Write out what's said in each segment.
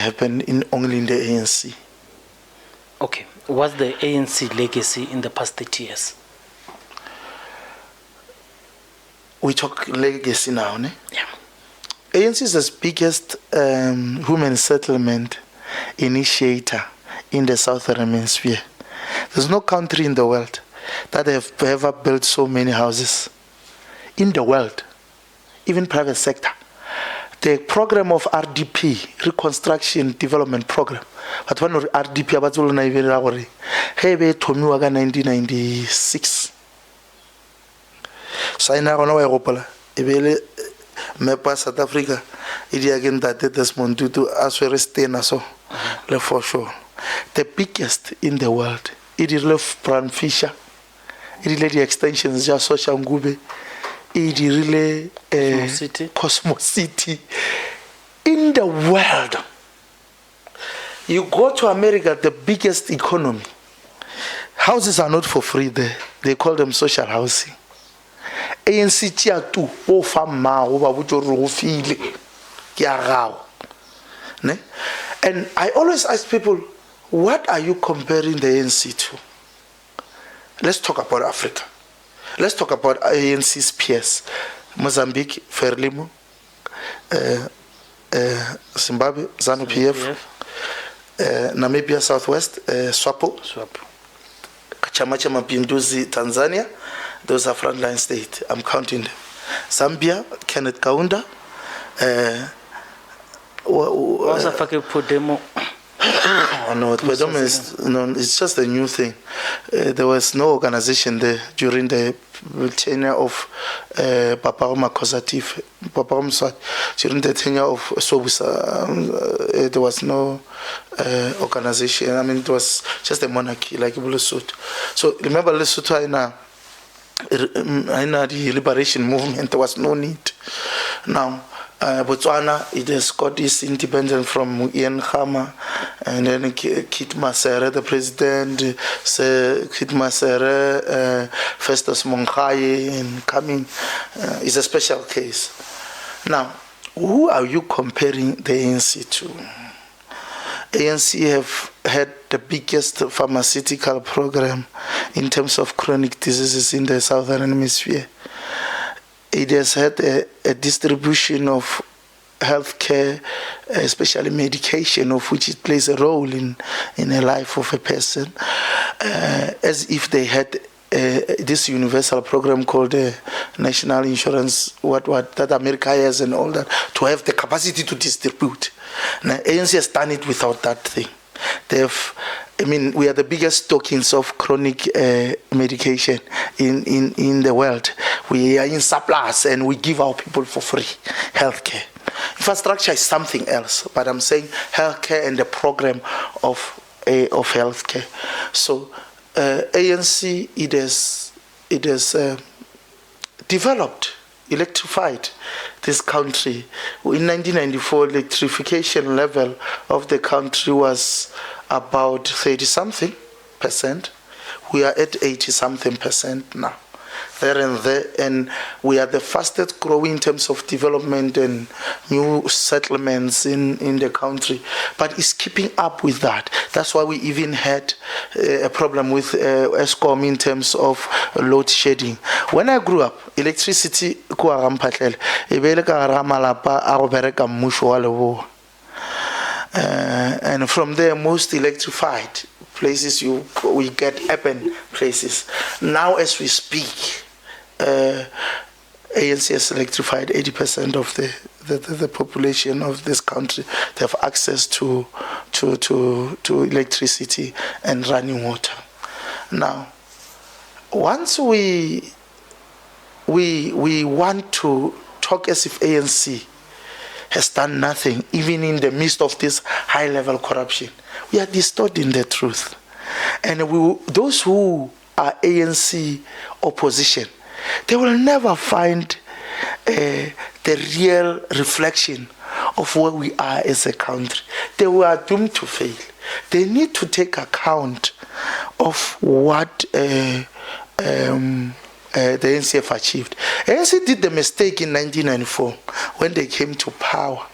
happened only in the ANC. Okay. What's the ANC legacy in the past 30 years? We talk legacy now, ne? Yeah. ANC is the biggest human settlement initiator in the Southern Hemisphere. There's no country in the world that have ever built so many houses in the world, even private sector. The program of RDP, Reconstruction Development Program, but one RDP abatsolo even gore he be thomiwa ka 1996. Saina gona wa gopola e be le mapa South Africa e di again that Desmond Tutu aswere stena so le for sure the biggest in the world. It is left Brown Fisher, it is the extensions just social ngube, it is really Cosmos City in the world. You go to America, the biggest economy, houses are not for free there, they call them social housing. ANC tia tu o fama o ba botso re go file ke a gago, ne? And I always ask people, what are you comparing the ANC to? Let's talk about Africa. Let's talk about ANC's peers. Mozambique, Frelimo, Zimbabwe, ZANU-PF, Namibia Southwest, SWAPO, Chamacha Mapinduzi, Tanzania. Those are frontline states. I'm counting them. Zambia, Kenneth Kaunda. Oh, no, it's just a new thing. There was no organization there during the tenure of Papa Makosatif, during the tenure of Sobusa. There was no organization. I mean, it was just a monarchy, like Lesotho. So remember, Lesotho in the liberation movement, there was no need. Now, Botswana, it has got its independence from Ian Khama, and then Kit Masere, the president, Kit Masere, Festus Mongai, and coming is a special case. Now, who are you comparing the ANC to? ANC have had the biggest pharmaceutical program in terms of chronic diseases in the Southern Hemisphere. It has had a distribution of healthcare, especially medication, of which it plays a role in the life of a person, as if they had this universal program called National Insurance, what that America has and all that, to have the capacity to distribute. Now, ANC has done it without that thing. We are the biggest stockings of chronic medication in the world. We are in surplus and we give our people for free healthcare. Infrastructure is something else, but I'm saying healthcare and the program of healthcare. So ANC, it has developed, electrified this country. In 1994, electrification level of the country was about 30-something%. We are at 80-something% now. There and there, and we are the fastest growing in terms of development and new settlements in the country. But it's keeping up with that. That's why we even had a problem with Eskom in terms of load shedding. When I grew up, electricity and from there, most electrified places we get urban places. Now, as we speak, ANC has electrified 80% of the population of this country. They have access to electricity and running water. Now, once we want to talk as if ANC has done nothing, even in the midst of this high-level corruption, we are distorting the truth. And those who are ANC opposition, they will never find the real reflection of where we are as a country. They were doomed to fail. They need to take account of what the ANC have achieved. ANC did the mistake in 1994 when they came to power.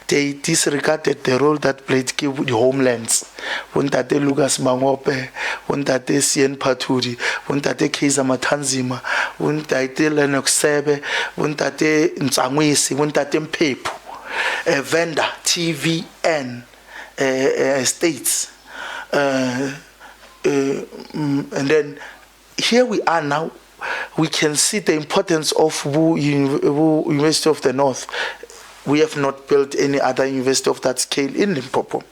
They disregarded the role that played the homelands. Wontate Lucas Mangope, wontate Sien Paturi, wontate Kaiser Matanzima, wontate Lennox Sebe, wontate Nzangwisi, wontate Mpepu, Venda, TVN, states. And then here we are now. We can see the importance of University of the North. We have not built any other university of that scale in Limpopo.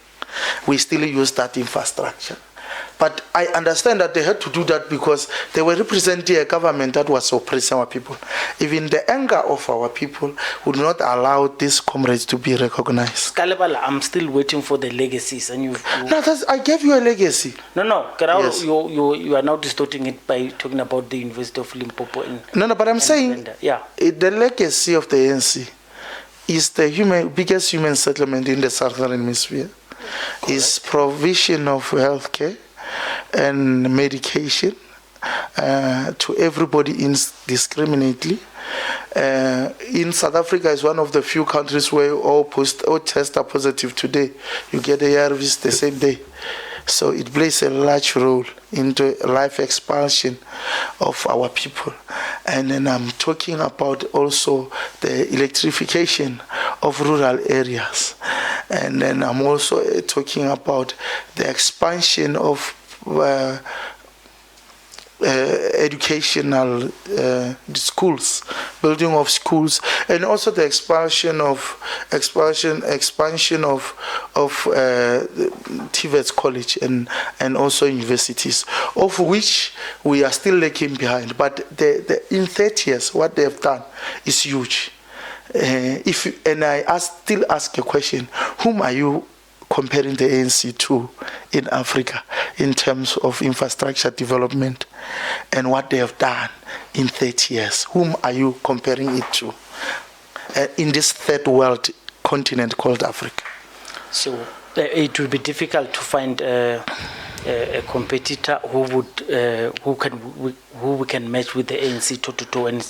We still use that infrastructure. But I understand that they had to do that because they were representing a government that was oppressing our people. Even the anger of our people would not allow these comrades to be recognized. Kalebala, I'm still waiting for the legacies, and you. No, I gave you a legacy. No. Yes. You are now distorting it by talking about the University of Limpopo. No, but I'm saying the legacy of the ANC is the biggest human settlement in the Southern Hemisphere. Correct. Is provision of healthcare and medication to everybody indiscriminately. In South Africa is one of the few countries where all tests are positive today. You get the ARVs the same day. So it plays a large role into life expansion of our people. And then I'm talking about also the electrification of rural areas. And then I'm also talking about the expansion of educational schools, building of schools, and also the expansion of TVET's college and also universities, of which we are still lagging behind. But in 30 years, what they have done is huge. Still ask a question: whom are you comparing the ANC to in Africa in terms of infrastructure development and what they have done in 30 years? Whom are you comparing it to in this third world continent called Africa? So it will be difficult to find a competitor who we can match with the ANC toe-to-toe, and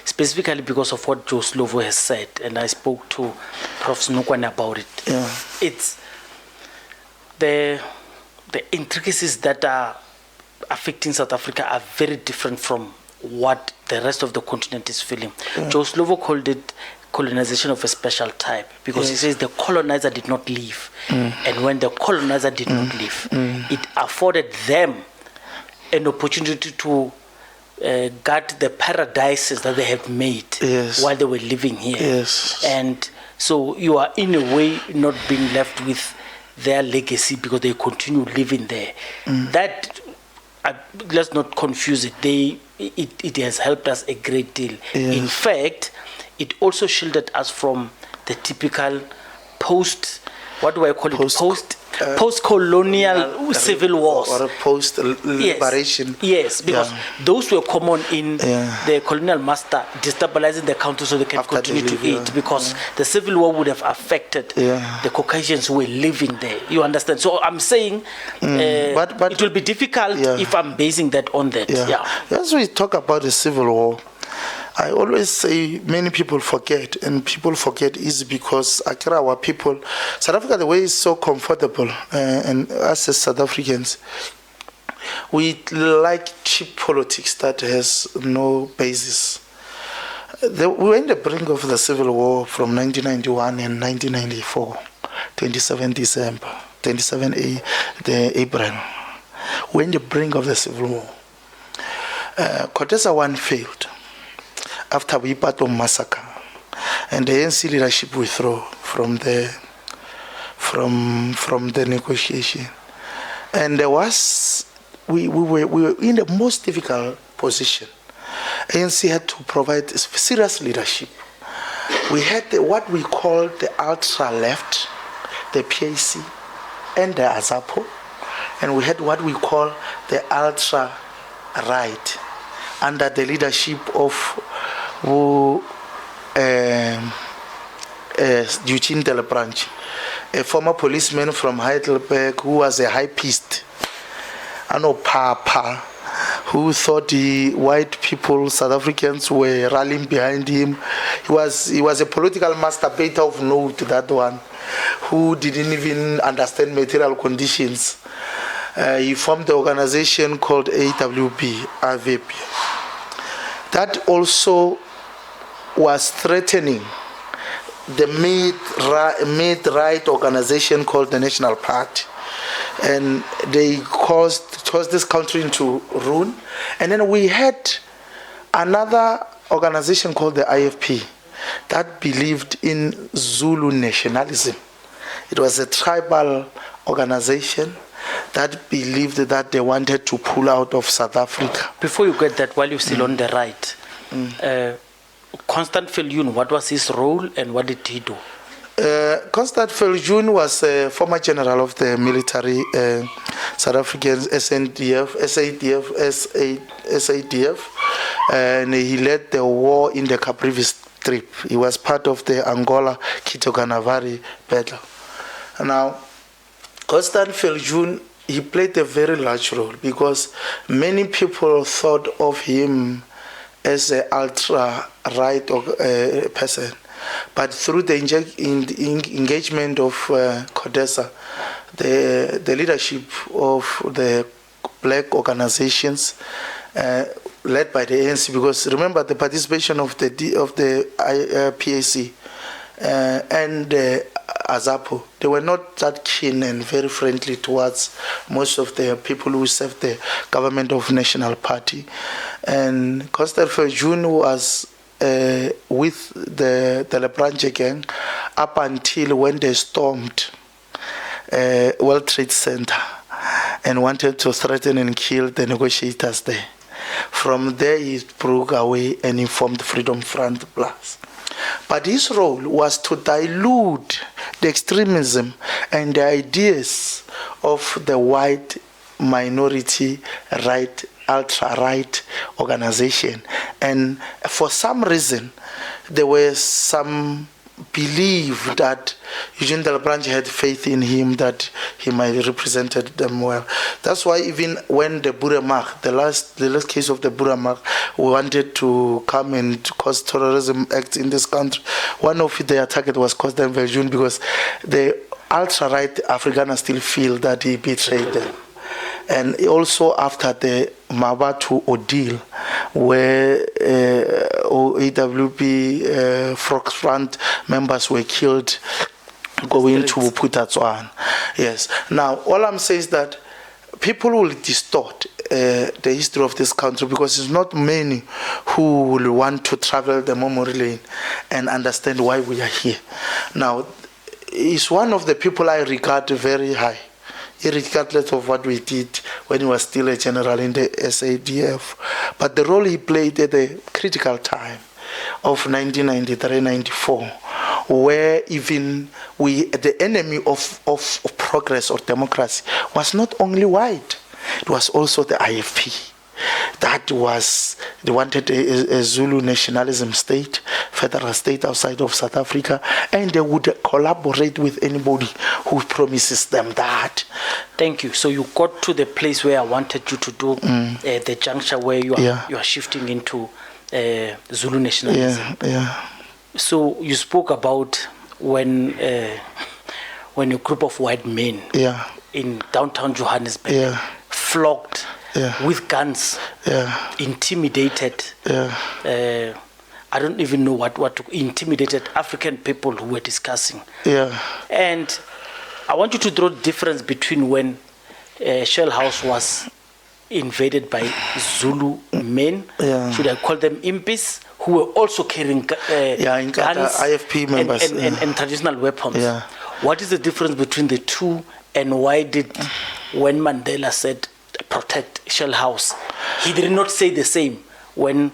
specifically because of what Joe Slovo has said, and I spoke to Prof. Snukwan about it. Yeah. It's the intricacies that are affecting South Africa are very different from what the rest of the continent is feeling. Yeah. Joe Slovo called it colonization of a special type because he says the colonizer did not leave. And when the colonizer did not leave, it afforded them an opportunity to guard the paradises that they have made while they were living here. Yes. And so you are in a way not being left with their legacy because they continue living there. That, let's not confuse it. It has helped us a great deal. Yes. In fact, it also shielded us from the typical post-colonial civil wars. Or a post-liberation. Yes, because those were common in the colonial master destabilizing the country so they can continue to eat, because the civil war would have affected the Caucasians who were living there. You understand? So I'm saying but it will be difficult if I'm basing that on that. As we talk about the civil war, I always say many people forget, and people forget is because our people, South Africa, the way is so comfortable, and us as South Africans, we like cheap politics that has no basis. We were in the brink of the civil war from 1991 and 1994, 27 April. We were in the brink of the civil war. Kotesa 1 failed after we Wipato massacre, and the ANC leadership withdrew from the negotiation, and we were in the most difficult position. ANC had to provide serious leadership. We had what we call the ultra left, the PAC, and the AZAPO, and we had what we call the ultra right under the leadership of Eugene Delabranche, a former policeman from Heidelberg who was a hypeist, Papa, who thought the white people, South Africans, were rallying behind him. He was a political masturbator of note, that one, who didn't even understand material conditions. He formed the organization called AWP, IFP. That also was threatening the mid-right organization called the National Party. And they caused this country into ruin. And then we had another organization called the IFP that believed in Zulu nationalism. It was a tribal organization that believed that they wanted to pull out of South Africa. Before you get that, while you're still on the right, Constant Viljoen, what was his role and what did he do? Constant Viljoen was a former general of the military, South African SADF, and he led the war in the Caprivi Strip. He was part of the Angola Kitoganavari battle. Now, Constant Viljoen, he played a very large role because many people thought of him as an ultra-right person. But through the engagement of CODESA, the leadership of the black organizations led by the ANC, because remember the participation of the PAC and the AZAPO, they were not that keen and very friendly towards most of the people who served the government of National Party. And Constant Viljoen was with the Lebranje gang up until when they stormed World Trade Center and wanted to threaten and kill the negotiators there. From there he broke away and he formed Freedom Front Plus. But his role was to dilute the extremism and the ideas of the white minority right, ultra-right organization. And for some reason, there was some belief that Eugene Delbranche had faith in him that he might represent them well. That's why even when the Boeremark, the last case of the Boeremark, wanted to come and cause terrorism acts in this country, one of their target was Constant Viljoen because the ultra-right Afrikaners still feel that he betrayed them. And also after the Mabatu ordeal, where AWP Front members were killed going to Putatswan. Yes. Now, all I'm saying is that people will distort the history of this country because it's not many who will want to travel the memory lane and understand why we are here. Now, he's one of the people I regard very high, irregardless of what we did when he was still a general in the SADF. But the role he played at the critical time of 1993-94, where even the enemy of progress or democracy was not only white, it was also the IFP. That was, they wanted a Zulu nationalism state, federal state outside of South Africa, and they would collaborate with anybody who promises them that. Thank you. So you got to the place where I wanted you to do, the juncture where you are shifting into Zulu nationalism. Yeah. So you spoke about when a group of white men in downtown Johannesburg flocked with guns, intimidated. I don't even know what to, intimidated African people who were discussing. And I want you to draw the difference between when Shell House was invaded by Zulu men, should I call them impis, who were also carrying guns, IFP members, and traditional weapons. What is the difference between the two, and why did, when Mandela said protect Shell House, he did not say the same when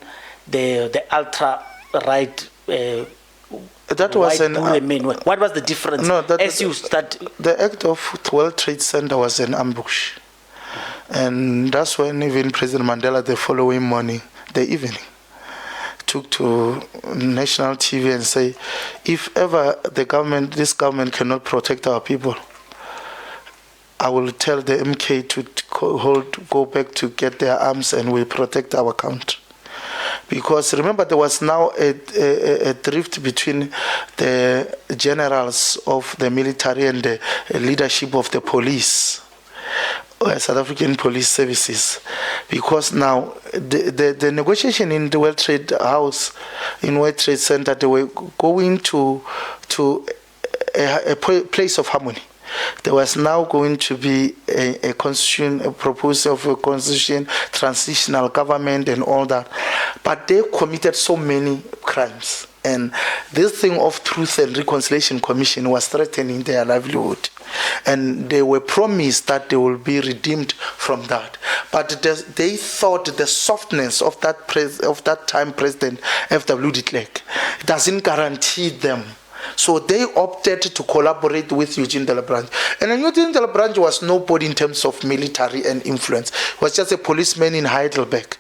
the ultra-right that was men? What was the difference? No, the act of World Trade Center was an ambush. And that's when even President Mandela, the following morning, the evening, took to national TV and say, if ever this government cannot protect our people, I will tell the MK to go back to get their arms and we protect our country. Because remember, there was now a drift between the generals of the military and the leadership of the police, South African police services, because now the negotiation in the World Trade House, in World Trade Center, they were going to a place of harmony. There was now going to be a constitution, a proposal of a constitution, transitional government and all that. But they committed so many crimes. And this thing of Truth and Reconciliation Commission was threatening their livelihood. And they were promised that they will be redeemed from that. But they thought the softness of that time President F.W. de Klerk doesn't guarantee them. So they opted to collaborate with Eugene de la Branch. And Eugene de la Branch was nobody in terms of military and influence. He was just a policeman in Heidelberg.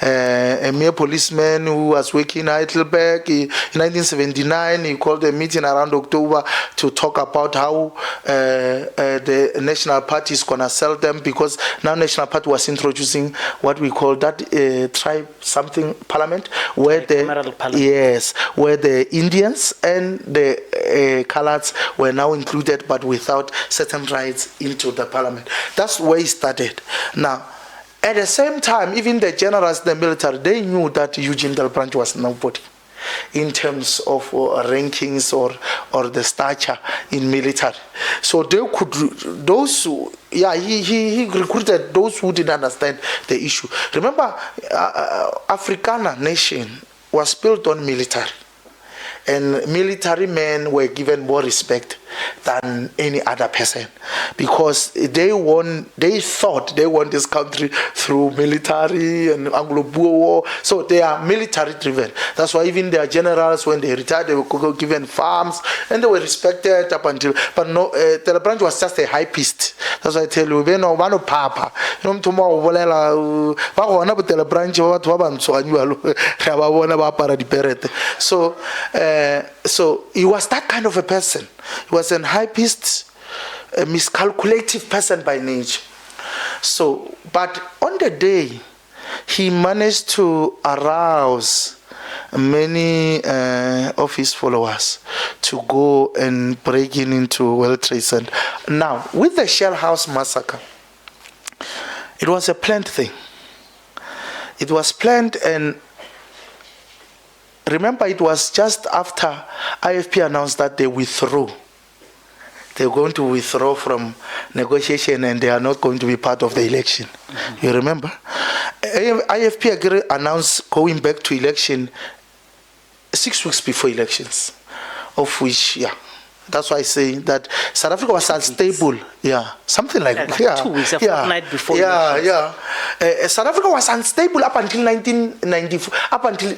A mere policeman who was working in Heidelberg. In 1979, he called a meeting around October to talk about how the National Party is going to sell them, because now National Party was introducing what we call that tribe something parliament, where where the Indians and the colours were now included, but without certain rights into the parliament. That's where it started. Now, at the same time, even the generals, the military, they knew that Eugene de la Branch was nobody in terms of rankings or the stature in military. So they could, he recruited those who didn't understand the issue. Remember, Afrikaner nation was built on military. And military men were given more respect than any other person, because they thought they won this country through military and Anglo-Boer War. So they are military driven. That's why even their generals, when they retired, they were given farms and they were respected up until. But no, de la Branch was just a hypist. That's why I tell you, we no one papa. You know, tomorrow volela. De la Branch So. So he was that kind of a person. He was an hypist, a miscalculative person by nature. So, but on the day, he managed to arouse many of his followers to go and break into World Trade Center. Now, with the Shell House massacre, it was a planned thing. It was planned, and remember, it was just after IFP announced that they withdrew. They're going to withdraw from negotiation and they are not going to be part of the election. Mm-hmm. You remember? IFP announced going back to election 6 weeks before elections, of which, that's why I say that South Africa was unstable. Something like 2 weeks, a fortnight before elections. South Africa was unstable up until 1994, up until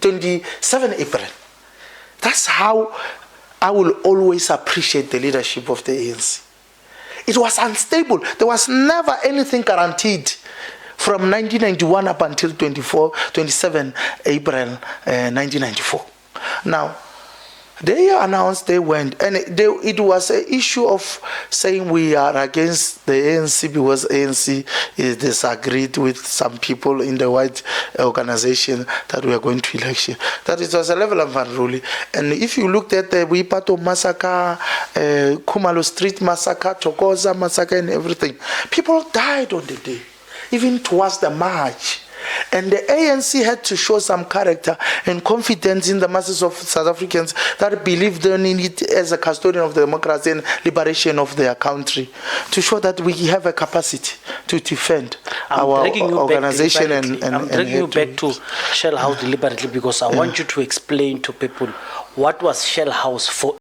27 April. That's how I will always appreciate the leadership of the ANC. It was unstable. There was never anything guaranteed from 1991 up until 27 April 1994. Now, they announced they went, and it was an issue of saying we are against the ANC because ANC disagreed with some people in the white organization that we are going to election. That it was a level of unruly. And if you looked at the Wipato massacre, Kumalo Street massacre, Tokoza massacre and everything, people died on the day, even towards the march. And the ANC had to show some character and confidence in the masses of South Africans that believed in it as a custodian of democracy and liberation of their country, to show that we have a capacity to defend our organization. I'm bringing you back to Shell House deliberately because I want you to explain to people what was Shell House for